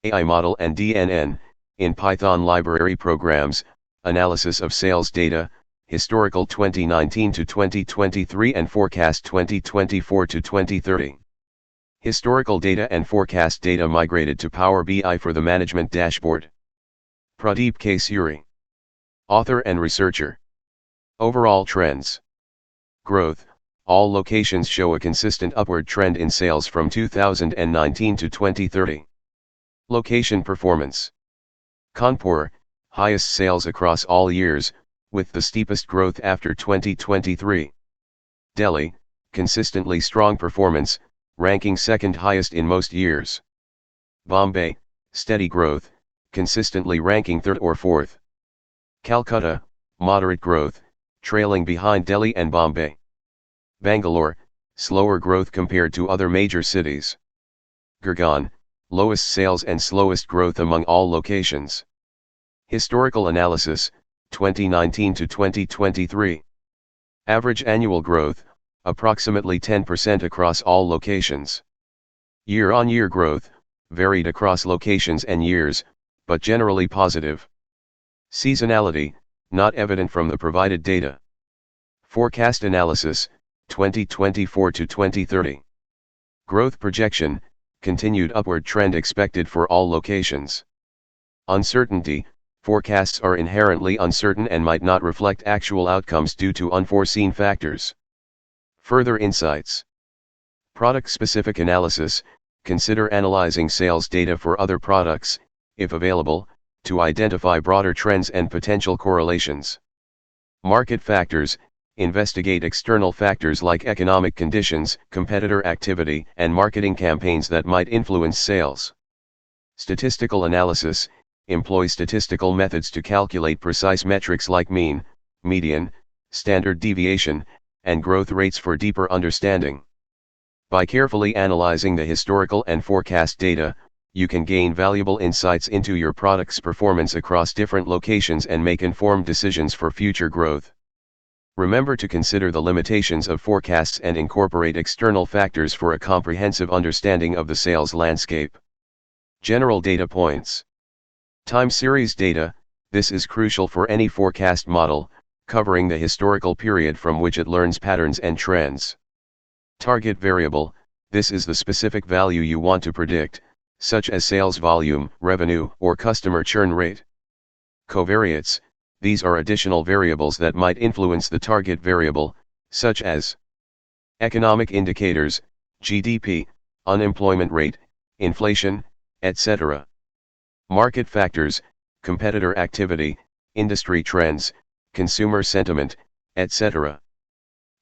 AI Model and DNN, in Python library programs, analysis of sales data, historical 2019 to 2023 and forecast 2024 to 2030. Historical data and forecast data migrated to Power BI for the management dashboard. Pradeep K. Suri. Author and researcher. Overall trends. Growth. All locations show a consistent upward trend in sales from 2019 to 2030. Location performance. Kanpur, highest sales across all years, with the steepest growth after 2023. Delhi, consistently strong performance, ranking second highest in most years. Bombay, steady growth, consistently ranking third or fourth. Calcutta, moderate growth, trailing behind Delhi and Bombay. Bangalore, slower growth compared to other major cities. Gurgaon, lowest sales and slowest growth among all locations. Historical analysis, 2019 to 2023. Average annual growth, approximately 10% across all locations. Year-on-year growth, varied across locations and years, but generally positive. Seasonality, not evident from the provided data. Forecast analysis, 2024 to 2030. Growth projection, continued upward trend expected for all locations. Uncertainty, forecasts are inherently uncertain and might not reflect actual outcomes due to unforeseen factors. Further insights. Product-specific analysis, consider analyzing sales data for other products, if available, to identify broader trends and potential correlations. Market factors, investigate external factors like economic conditions, competitor activity, and marketing campaigns that might influence sales. Statistical analysis, employ statistical methods to calculate precise metrics like mean, median, standard deviation, and growth rates for deeper understanding. By carefully analyzing the historical and forecast data, you can gain valuable insights into your product's performance across different locations and make informed decisions for future growth. Remember to consider the limitations of forecasts and incorporate external factors for a comprehensive understanding of the sales landscape. General data points. Time series data, this is crucial for any forecast model, covering the historical period from which it learns patterns and trends. Target variable, this is the specific value you want to predict, such as sales volume, revenue, or customer churn rate. Covariates, these are additional variables that might influence the target variable, such as economic indicators, GDP, unemployment rate, inflation, etc. Market factors, competitor activity, industry trends, consumer sentiment, etc.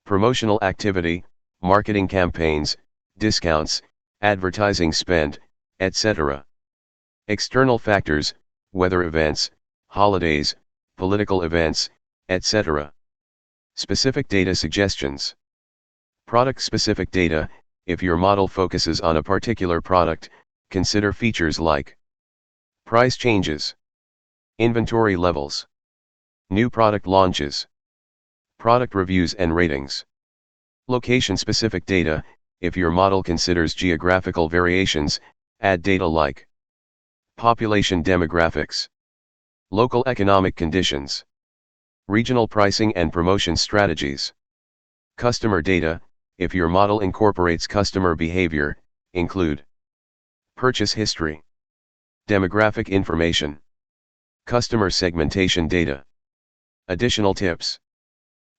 Promotional activity, marketing campaigns, discounts, advertising spend, etc. External factors, weather events, holidays, political events, etc. Specific data suggestions. Product-specific data, if your model focuses on a particular product, consider features like price changes, inventory levels, new product launches, product reviews and ratings. Location-specific data, if your model considers geographical variations, add data like population demographics, local economic conditions, regional pricing and promotion strategies. Customer data, if your model incorporates customer behavior, include purchase history, demographic information, customer segmentation data. Additional tips.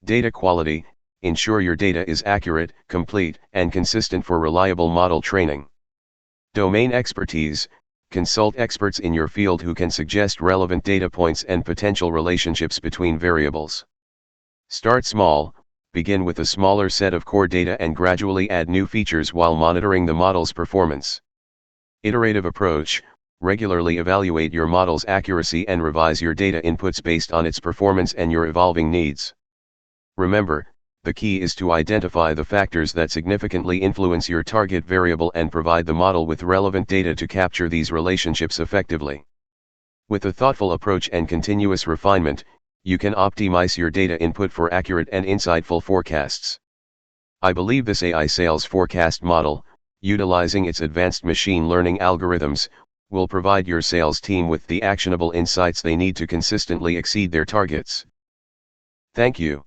Data quality, ensure your data is accurate, complete, and consistent for reliable model training. Domain expertise, consult experts in your field who can suggest relevant data points and potential relationships between variables. Start small, begin with a smaller set of core data and gradually add new features while monitoring the model's performance. Iterative approach, regularly evaluate your model's accuracy and revise your data inputs based on its performance and your evolving needs. Remember, the key is to identify the factors that significantly influence your target variable and provide the model with relevant data to capture these relationships effectively. With a thoughtful approach and continuous refinement, you can optimize your data input for accurate and insightful forecasts. I believe this AI sales forecast model, utilizing its advanced machine learning algorithms, will provide your sales team with the actionable insights they need to consistently exceed their targets. Thank you.